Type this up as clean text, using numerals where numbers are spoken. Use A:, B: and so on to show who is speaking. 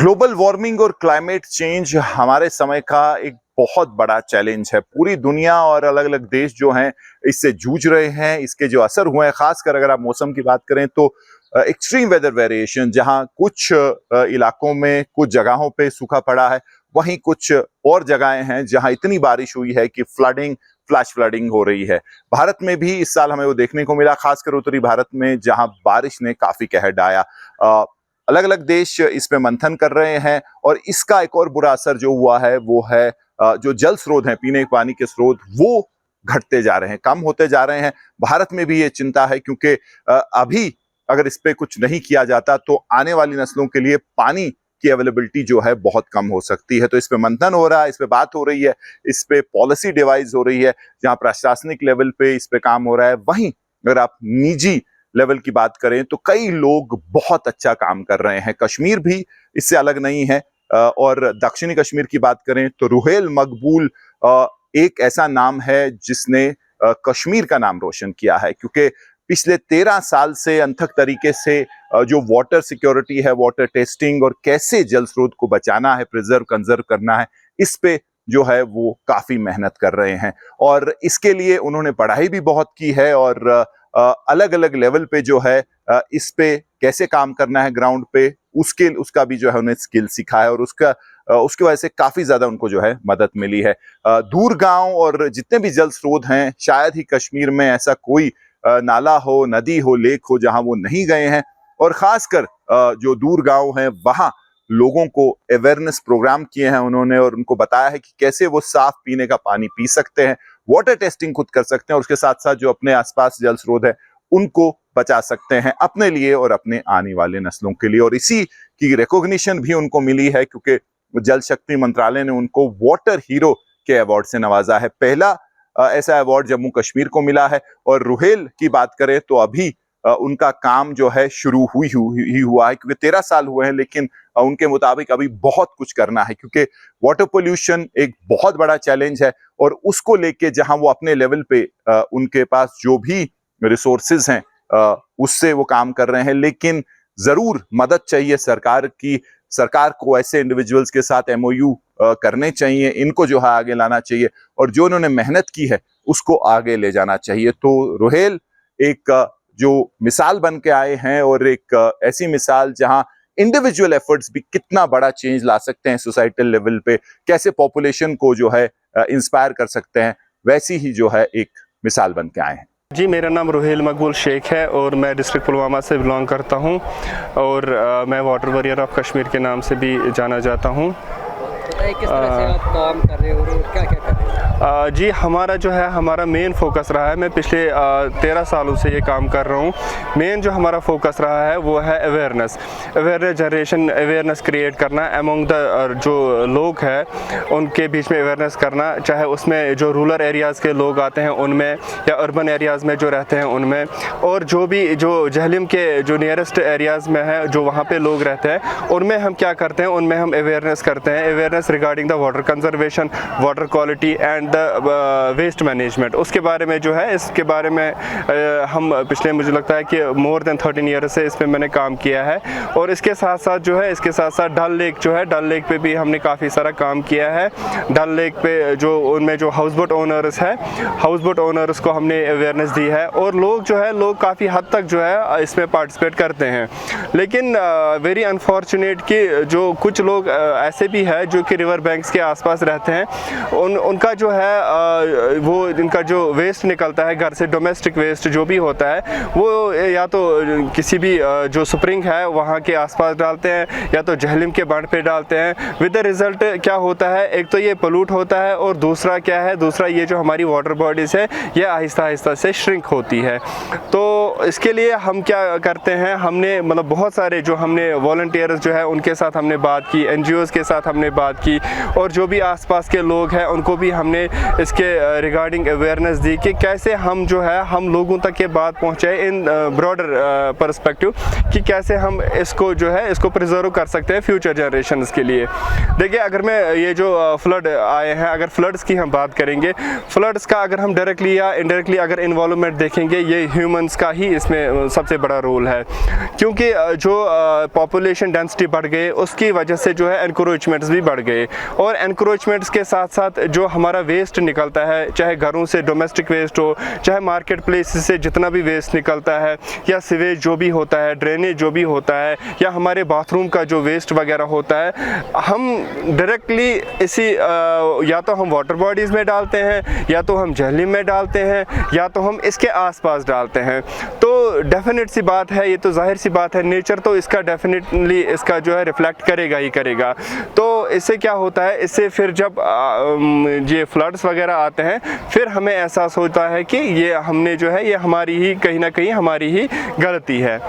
A: Global warming और climate change हमारे समय का एक बहुत बड़ा चैलेंज है। पूरी दुनिया और अलग अलग देश जो हैं इससे जूझ रहे हैं। इसके जो असर हुए हैं, खासकर अगर आप मौसम की बात करें तो एक्सट्रीम वेदर वेरिएशन, जहां कुछ इलाकों में कुछ जगहों पे सूखा पड़ा है, वहीं कुछ और जगहें हैं जहां इतनी बारिश हुई है कि फ्लैश फ्लडिंग हो रही है। भारत में भी इस साल हमें वो देखने को मिला, खासकर उत्तरी भारत में जहां बारिश ने काफी कहर ढाया। अलग अलग देश इस पे मंथन कर रहे हैं और इसका एक और बुरा असर जो हुआ है वो है जो जल स्रोत हैं, पीने के पानी के स्रोत, वो घटते जा रहे हैं, कम होते जा रहे हैं। भारत में भी ये चिंता है क्योंकि अभी अगर इस पे कुछ नहीं किया जाता तो आने वाली नस्लों के लिए पानी की अवेलेबिलिटी जो है बहुत कम हो सकती है। तो इस पे मंथन हो रहा है, इस पे बात हो रही है, इस पे पॉलिसी डिवाइस हो रही है, जहां प्रशासनिक लेवल पे इस पे काम हो रहा है। वहीं अगर आप निजी लेवल की बात करें तो कई लोग बहुत अच्छा काम कर रहे हैं। कश्मीर भी इससे अलग नहीं है। और दक्षिणी कश्मीर की बात करें तो रुहेल मकबूल एक ऐसा नाम है जिसने कश्मीर का नाम रोशन किया है, क्योंकि पिछले 13 साल से अनथक तरीके से जो वाटर सिक्योरिटी है, वाटर टेस्टिंग और कैसे जल स्रोत को बचाना है, प्रिजर्व कंजर्व करना है, इस पे जो है वो काफी मेहनत कर रहे हैं। और इसके लिए उन्होंने पढ़ाई भी बहुत की है और अलग अलग लेवल पे जो है इस पे कैसे काम करना है ग्राउंड पे, उसका भी जो है उन्हें स्किल सिखाया और उसकी वजह से काफी ज्यादा उनको जो है मदद मिली है। दूर गांव और जितने भी जल स्रोत हैं, शायद ही कश्मीर में ऐसा कोई नाला हो, नदी हो, लेक हो जहां वो नहीं गए हैं। और खासकर जो दूर गांव हैं वहां लोगों को अवेयरनेस प्रोग्राम किए हैं उन्होंने और उनको बताया है कि कैसे वो साफ पीने का पानी पी सकते हैं, वाटर टेस्टिंग खुद कर सकते हैं और उसके साथ साथ जो अपने आसपास जल स्रोत है उनको बचा सकते हैं अपने लिए और अपने आने वाले नस्लों के लिए। और इसी की रिकॉग्निशन भी उनको मिली है क्योंकि जल शक्ति मंत्रालय ने उनको वाटर हीरो के अवार्ड से नवाजा है। पहला ऐसा अवार्ड जम्मू कश्मीर को मिला है। और रुहेल की बात करें तो अभी उनका काम जो है शुरू ही हुआ है, क्योंकि 13 साल हुए हैं, लेकिन उनके मुताबिक अभी बहुत कुछ करना है, क्योंकि वाटर पोल्यूशन एक बहुत बड़ा चैलेंज है और उसको लेके जहां वो अपने लेवल पे उनके पास जो भी रिसोर्सेज हैं उससे वो काम कर रहे हैं। लेकिन जरूर मदद चाहिए सरकार की। सरकार को ऐसे इंडिविजुअल्स के साथ MOU करने चाहिए, इनको जो है आगे लाना चाहिए और जो उन्होंने मेहनत की है उसको आगे ले जाना चाहिए। तो रुहेल एक जो मिसाल बन के आए हैं और एक ऐसी मिसाल जहां इंडिविजुअल एफर्ट्स भी कितना बड़ा चेंज ला सकते हैं सोसाइटल लेवल पे, कैसे पॉपुलेशन को जो है इंस्पायर कर सकते हैं, वैसी ही जो है एक मिसाल बन के आए हैं।
B: जी, मेरा नाम रुहेल मकबूल शेख है और मैं डिस्ट्रिक्ट पुलवामा से बिलोंग करता हूं और मैं वाटर वॉरियर ऑफ कश्मीर के नाम से भी जाना जाता हूं।
C: किस तरह से आप काम कर रहे हो और क्या क्या कर रहे हो?
B: जी, हमारा मेन फोकस रहा है, मैं पिछले 13 सालों से ये काम कर रहा हूँ। मेन जो हमारा फोकस रहा है वो है अवेयरनेस जनरेशन, अवेयरनेस क्रिएट करना अमंग द जो लोग हैं उनके बीच में अवेयरनेस करना, चाहे उसमें जो रूरल एरियाज़ के लोग आते हैं उनमें या अर्बन एरियाज़ में जो रहते हैं उनमें, और जो जहलम के जो नियरेस्ट एरियाज़ में है जो वहाँ पे लोग रहते हैं उनमें हम क्या करते हैं, उनमें हम अवेयरनेस करते हैं, awareness regarding the water conservation, water quality and the waste management. उसके बारे में जो है, इसके बारे में हम पिछले, मुझे लगता है कि मोर देन 13 ईयर से इस पे मैंने काम किया है। और इसके साथ साथ जो है, इसके साथ साथ डल लेक जो है, डल लेक पे भी हमने काफ़ी सारा काम किया है। डल लेक पे जो उनमें जो हाउस बोट ओनर्स है, हाउस बोट ओनर्स को हमने अवेयरनेस दी है और लोग जो है, लोग काफ़ी हद तक जो है इसमें पार्टिसिपेट करते हैं। लेकिन वेरी अनफॉर्चुनेट कि जो कुछ लोग ऐसे भी है जो कि रिवर बैंक्स के आसपास रहते हैं, उनका जो है वो इनका जो वेस्ट निकलता है घर से, डोमेस्टिक वेस्ट जो भी होता है, वो या तो किसी भी जो स्प्रिंग है वहाँ के आसपास डालते हैं या तो जहलम के बांध पे डालते हैं। विद द रिज़ल्ट क्या होता है, एक तो ये पोल्यूट होता है और दूसरा क्या है, दूसरा ये जो हमारी वाटर बॉडीज़ है ये आहिस्ता आहिस्ता से श्रिंक होती है। तो इसके लिए हम क्या करते हैं, हमने मतलब बहुत सारे जो हमने वॉलंटियर्स जो है उनके साथ हमने बात की, NGOs के साथ हमने बात की की, और जो भी आसपास के लोग हैं उनको भी हमने इसके रिगार्डिंग अवेयरनेस दी कि कैसे हम जो है हम लोगों तक ये बात पहुँचाए इन ब्रॉडर पर्सपेक्टिव कि कैसे हम इसको जो है इसको प्रिजर्व कर सकते हैं फ्यूचर जनरेशंस के लिए। देखिए, अगर मैं ये जो फ्लड आए हैं, अगर फ्लड्स की हम बात करेंगे, फ्लड्स का अगर हम डायरेक्टली या इनडायरेक्टली अगर इन्वॉल्वमेंट देखेंगे, ये ह्यूमंस का ही इसमें सबसे बड़ा रोल है, क्योंकि जो पॉपुलेशन डेंसिटी बढ़ गई उसकी वजह से जो है एनक्रोचमेंट्स भी बढ़ गए, और एनक्रोचमेंट्स के साथ साथ जो हमारा वेस्ट निकलता है, चाहे घरों से डोमेस्टिक वेस्ट हो, चाहे मार्केट प्लेस से जितना भी वेस्ट निकलता है, या सीवेज जो भी होता है, ड्रेनेज जो भी होता है, या हमारे बाथरूम का जो वेस्ट वगैरह होता है, हम डायरेक्टली इसी या तो हम वाटर बॉडीज़ में डालते हैं, या तो हम जहलीम में डालते हैं, या तो हम इसके आसपास डालते हैं। तो डेफिनेट सी बात है, ये तो जाहिर सी बात है, नेचर तो इसका डेफिनेटली इसका जो है रिफ्लेक्ट करेगा ही करेगा। तो इससे क्या होता है, इससे फिर जब ये फ्लड्स वगैरह आते हैं, फिर हमें एहसास होता है कि ये हमने जो है ये हमारी ही कहीं ना कहीं हमारी ही गलती है।